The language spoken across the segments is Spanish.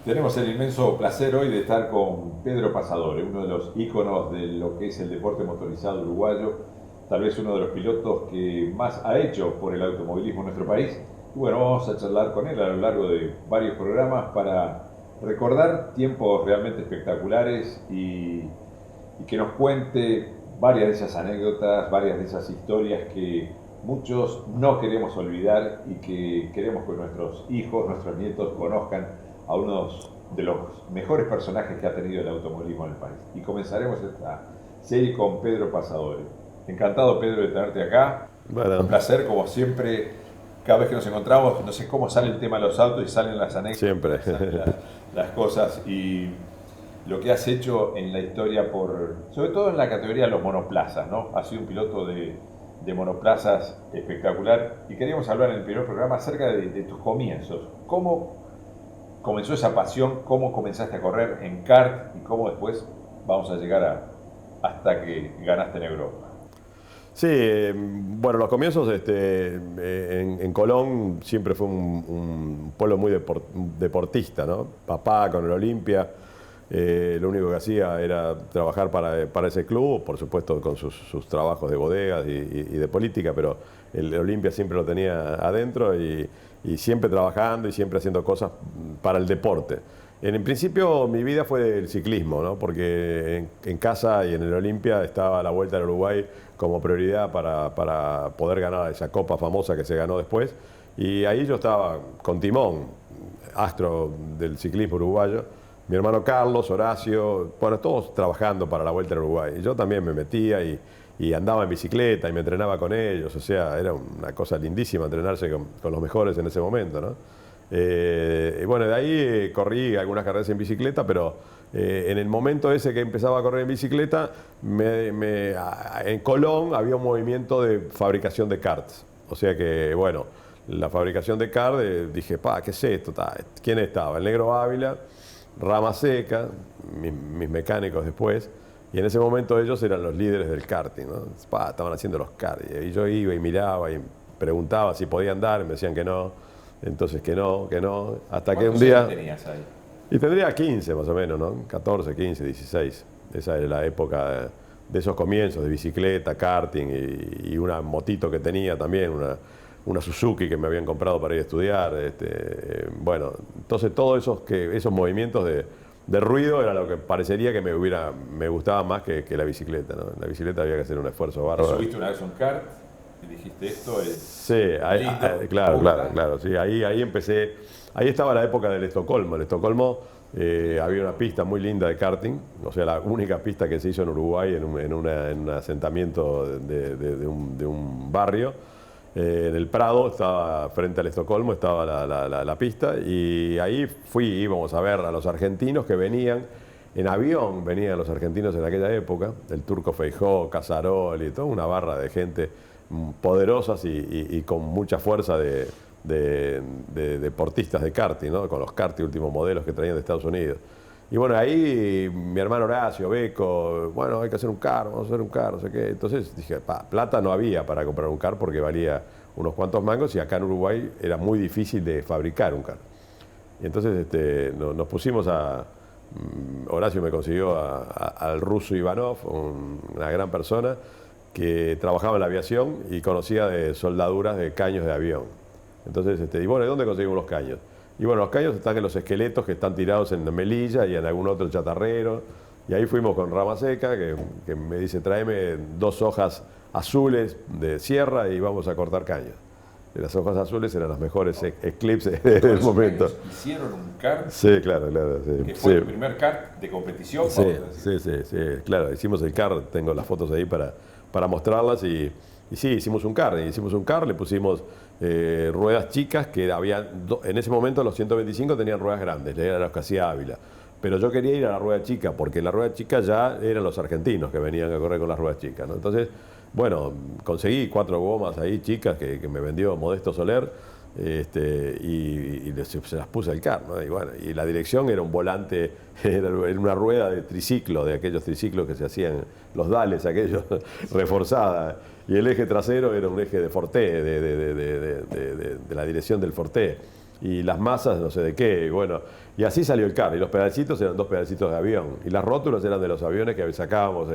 Tenemos el inmenso placer hoy de estar con Pedro Pasadore, uno de los íconos de lo que es el deporte motorizado uruguayo, tal vez uno de los pilotos que más ha hecho por el automovilismo en nuestro país. Y bueno, vamos a charlar con él a lo largo de varios programas para recordar tiempos realmente espectaculares y que nos cuente varias de esas anécdotas, varias de esas historias que muchos no queremos olvidar y que queremos que nuestros hijos, nuestros nietos conozcan a uno de los mejores personajes que ha tenido el automovilismo en el país. Y comenzaremos esta serie con Pedro Pasadore. Encantado, Pedro, de tenerte acá. Un Bueno, placer, como siempre, cada vez que nos encontramos, no sé cómo sale el tema de los autos y salen las anécdotas, siempre. salen las cosas y lo que has hecho en la historia, sobre todo en la categoría de los monoplazas, ¿no? Has sido un piloto de monoplazas espectacular y queríamos hablar en el primer programa acerca de tus comienzos. ¿Cómo comenzó esa pasión? ¿Cómo comenzaste a correr en kart? ¿Y cómo después vamos a llegar hasta que ganaste en Europa? Sí, bueno, los comienzos en Colón siempre fue un pueblo muy deportista, ¿no? Papá con el Olimpia, lo único que hacía era trabajar para ese club, por supuesto con sus trabajos de bodegas y de política, pero el Olimpia siempre lo tenía adentro y siempre trabajando y siempre haciendo cosas para el deporte. En principio mi vida fue el ciclismo, ¿no? Porque en casa y en el Olimpia estaba la Vuelta al Uruguay como prioridad para poder ganar esa copa famosa que se ganó después. Y ahí yo estaba con timón, astro del ciclismo uruguayo. Mi hermano Carlos, Horacio, bueno, todos trabajando para la Vuelta al Uruguay. Y yo también me metía y andaba en bicicleta y me entrenaba con ellos. O sea, era una cosa lindísima entrenarse con los mejores en ese momento, ¿no? Y bueno, de ahí corrí algunas carreras en bicicleta, pero en el momento ese que empezaba a correr en bicicleta, en Colón había un movimiento de fabricación de karts. O sea que, bueno, la fabricación de karts, dije, ¿qué es esto? ¿Quién estaba? El Negro Ávila, Rama Seca, mis mecánicos después. Y en ese momento ellos eran los líderes del karting, ¿no? Estaban haciendo los karts. Y yo iba y miraba y preguntaba si podía andar, y me decían que no. Entonces que no, hasta que un ¿Cuántos años día... tenías ahí? Y tendría 15 más o menos, ¿no? 14, 15, 16. Esa era la época de esos comienzos de bicicleta, karting y una motito que tenía también, una Suzuki que me habían comprado para ir a estudiar. Bueno, entonces todos esos movimientos de ruido era lo que parecería que me gustaba más que la bicicleta, ¿no? En la bicicleta había que hacer un esfuerzo ¿Te bárbaro. subiste una vez a un kart y dijiste esto es Sí, lindo? claro, sí, ahí empecé, ahí estaba la época del Estocolmo. En Estocolmo había una pista muy linda de karting, o sea, la única pista que se hizo en Uruguay en un asentamiento de un barrio. En el Prado, estaba frente al Estocolmo, estaba la pista y ahí íbamos a ver a los argentinos que venían. En avión venían los argentinos en aquella época, el Turco Feijó, Casaroli, toda una barra de gente poderosas y con mucha fuerza de deportistas de karting, ¿no? Con los karting últimos modelos que traían de Estados Unidos. Y bueno, ahí mi hermano Horacio, Beco, bueno, hay que hacer un car, vamos a hacer un car, no sé qué. Entonces dije, plata no había para comprar un car porque valía unos cuantos mangos y acá en Uruguay era muy difícil de fabricar un car. Y entonces nos pusimos Horacio me consiguió al ruso Ivanov, una gran persona que trabajaba en la aviación y conocía de soldaduras de caños de avión. Entonces, y bueno, ¿de dónde conseguimos los caños? Y bueno, los caños están en los esqueletos que están tirados en Melilla y en algún otro chatarrero. Y ahí fuimos con Rama Seca, que me dice, tráeme 2 hojas azules de sierra y vamos a cortar caños. Y las hojas azules eran los mejores eclipses del momento. Hicieron un kart. Sí, claro. Sí, Que fue sí. tu primer kart de competición. Sí, claro. Hicimos el car, tengo las fotos ahí para mostrarlas y sí, hicimos un car, le pusimos ruedas chicas que en ese momento los 125 tenían ruedas grandes, eran los que hacía Ávila. Pero yo quería ir a la rueda chica, porque la rueda chica ya eran los argentinos que venían a correr con las ruedas chicas, ¿no? Entonces, bueno, conseguí 4 gomas ahí chicas que me vendió Modesto Soler, se las puse al car, ¿no? Y bueno, y la dirección era un volante, era una rueda de triciclo, de aquellos triciclos que se hacían, los dales aquellos, reforzada, y el eje trasero era un eje de Forte, de la dirección del Forte. y las masas no sé de qué, y bueno, y así salió el car, y los pedalcitos eran 2 pedalcitos de avión, y las rótulas eran de los aviones que sacábamos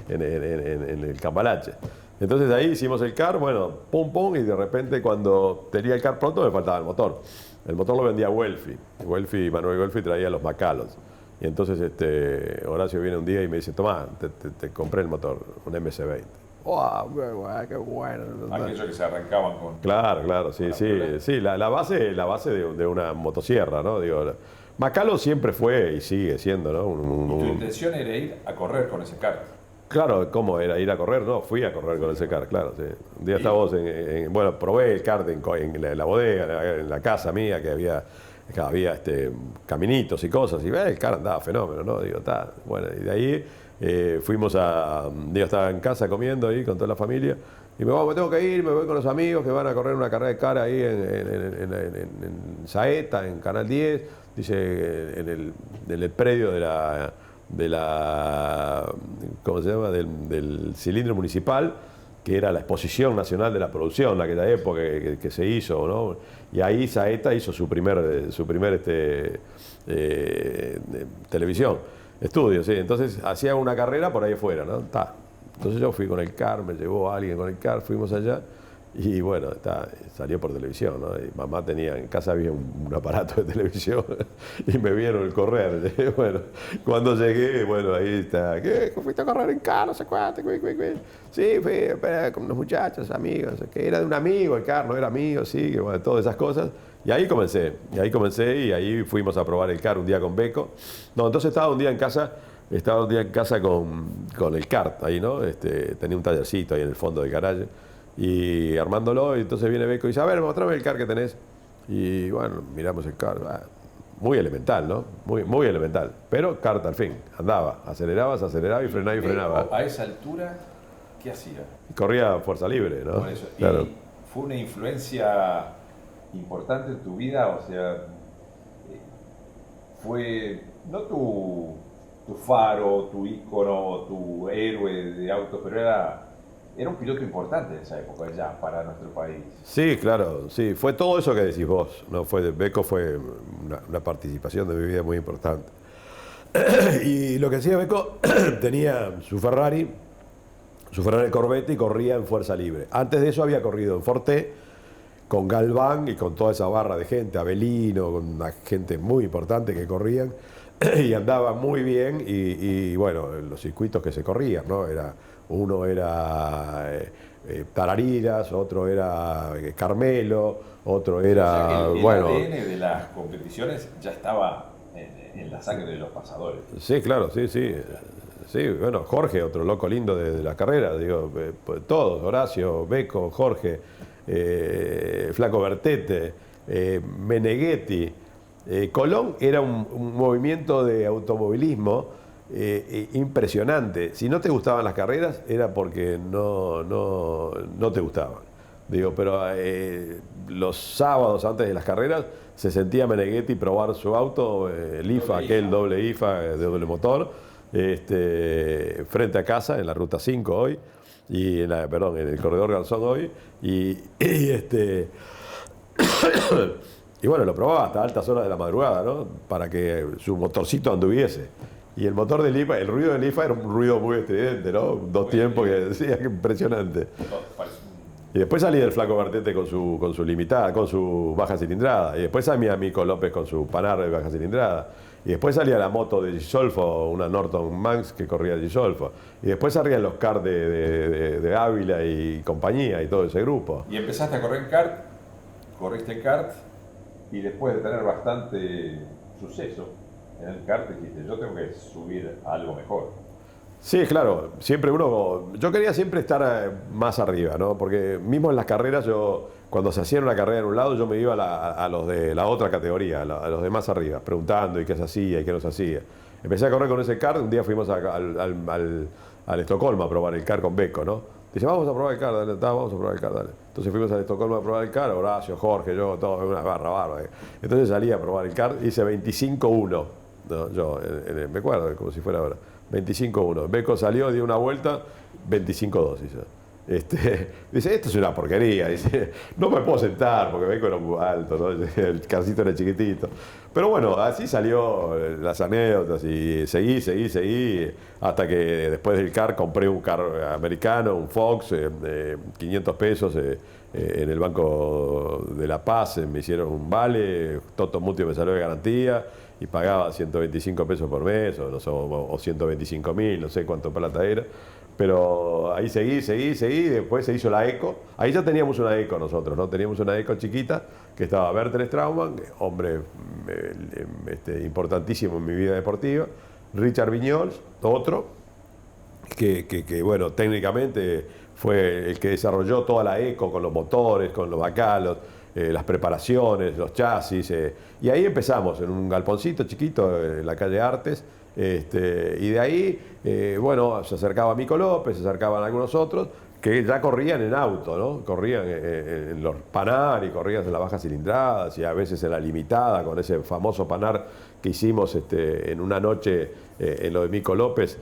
en el cambalache. Entonces de ahí hicimos el car, bueno, pum pum, y de repente cuando tenía el car pronto me faltaba el motor. El motor lo vendía Welfi, Manuel Welfi traía los Macallos. Y entonces Horacio viene un día y me dice, tomá, te compré el motor, un MC20. ¡Wow! ¡Qué bueno! Aquellos que se arrancaban con... Claro, sí, la base de una motosierra, ¿no? Digo, Macallo siempre fue y sigue siendo, ¿no? ¿Y tu intención era ir a correr con ese kart? Claro, ¿cómo era? ¿Ir a correr? No, fui a correr con ese kart, claro, sí. Un día estábamos bueno, probé el kart en la bodega, en la casa mía, que había caminitos y cosas, y el kart andaba fenómeno, ¿no? Digo, está, bueno, y de ahí fuimos yo estaba en casa comiendo ahí con toda la familia, y me tengo que ir, me voy con los amigos que van a correr una carrera de kart ahí en Saeta, en Canal 10, dice, en el predio de la ¿cómo se llama? Del cilindro municipal, que era la exposición nacional de la producción en aquella época que se hizo, ¿no? Y ahí Saeta hizo su primer televisión, estudio, sí. Entonces hacía una carrera por ahí afuera, ¿no? Entonces yo fui con el car, me llevó alguien con el car, fuimos allá. Y bueno, salió por televisión, ¿no? Y mamá tenía, en casa había un aparato de televisión y me vieron el correr. Y bueno, cuando llegué, bueno, ahí está, ¿qué? ¿Fuiste a correr en car? No sé cuánto, Sí, fui con unos muchachos, amigos, que era de un amigo, el car no era mío, sí, que bueno, todas esas cosas. Y ahí comencé, y ahí fuimos a probar el car un día con Beco. No, entonces estaba un día en casa con el kart ahí, ¿no? Tenía un tallercito ahí en el fondo del garaje. Y armándolo, y entonces viene Beco y dice, a ver, mostrame el car que tenés. Y bueno, miramos el car, muy elemental, ¿no? Muy elemental. Pero kart al fin, andaba, aceleraba y frenaba. A esa altura, ¿qué hacía? Corría fuerza libre, ¿no? Por eso. Claro. ¿Y fue una influencia importante en tu vida? O sea, fue no tu faro, tu ícono, tu héroe de autos, pero era un piloto importante en esa época ya para nuestro país. Sí, claro, sí, fue todo eso que decís vos, ¿no? Beco fue una participación de mi vida muy importante. Y lo que hacía Beco, tenía su Ferrari Corvette, y corría en fuerza libre. Antes de eso había corrido en Forte con Galván y con toda esa barra de gente, Avelino, con una gente muy importante que corrían y andaba muy bien, y bueno, los circuitos que se corrían, ¿no? Uno era Tarariras, otro era Carmelo, otro era... O sea, el bueno, ADN de las competiciones ya estaba en la sangre de los pasadores. Sí, claro, sí. Sí, bueno, Jorge, otro loco lindo de la carrera, digo, todos, Horacio, Beco, Jorge, Flaco Bertete, Meneghetti. Colón era un movimiento de automovilismo impresionante. Si no te gustaban las carreras era porque no te gustaban. Digo, pero los sábados antes de las carreras se sentía Meneghetti probar su auto, el IFA, doble IFA de doble motor, frente a casa en la ruta 5 hoy, y en el corredor Garzón hoy, y bueno, lo probaba hasta altas horas de la madrugada, ¿no? Para que su motorcito anduviese. Y el motor del IFA, el ruido del IFA era un ruido muy estridente, ¿no? Dos tiempos que decía, que impresionante. Y después salía el Flaco Bertete con su limitada, con su baja cilindrada. Y después salía Mico López con su Panhard de baja cilindrada. Y después salía la moto de Gisolfo, una Norton Manx que corría de Gisolfo. Y después salían los kart de Ávila y compañía y todo ese grupo. Y empezaste a correr en kart, corriste en kart, y después de tener bastante suceso en el kart, dijiste, yo tengo que subir a algo mejor. Sí, claro, yo quería siempre estar más arriba, ¿no? Porque mismo en las carreras, cuando se hacía una carrera en un lado, yo me iba a los de la otra categoría, a los de más arriba, preguntando y qué se hacía y qué no se hacía. Empecé a correr con ese kart, un día fuimos al Estocolmo a probar el kart con Beco, ¿no? Dice, vamos a probar el kart, dale, vamos a probar el kart, dale. Entonces fuimos al Estocolmo a probar el kart, Horacio, Jorge, yo, todo, una barra bárbara. Entonces salí a probar el kart, hice 25-1, ¿no? Yo me acuerdo como si fuera ahora, 25-1. Beco salió, dio una vuelta, 25-2 hizo. Dice, esto es una porquería. Dice, no me puedo sentar porque vengo muy alto, ¿no? El carcito era chiquitito. Pero bueno, así salió las anécdotas y seguí, hasta que después del car compré un car americano, un Fox, 500 pesos en el Banco de La Paz, me hicieron un vale, Toto Muti me salió de garantía y pagaba 125 pesos por mes, o, no sé, o 125.000, no sé cuánto plata era. Pero ahí seguí, después se hizo la Eco. Ahí ya teníamos una Eco nosotros, ¿no? Teníamos una Eco chiquita que estaba Bertel Straumann, hombre importantísimo en mi vida deportiva. Richard Viñols, otro, bueno, técnicamente fue el que desarrolló toda la Eco con los motores, con los bacalos, las preparaciones, los chasis. Y ahí empezamos, en un galponcito chiquito en la calle Artes. Y de ahí, bueno, se acercaba Mico López, se acercaban algunos otros que ya corrían en auto, ¿no? Corrían en los Panar y corrían en las bajas cilindradas y a veces en la limitada con ese famoso Panar que hicimos en una noche en lo de Mico López,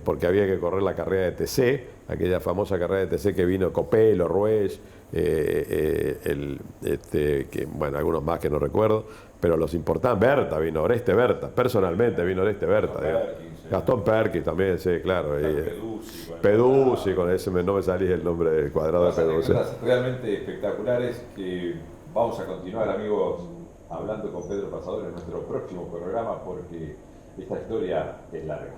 porque había que correr la carrera de TC, aquella famosa carrera de TC que vino Copelo, Ruesch, bueno, algunos más que no recuerdo, pero los importantes, Berta vino, Oreste Berta, personalmente vino Oreste Berta. Gastón Perkins también, sí, claro. Peduzzi, con ese no me salía el nombre del cuadrado de Peduzzi. Realmente espectaculares que vamos a continuar, amigos, hablando con Pedro Pasador en nuestro próximo programa porque esta historia es larga.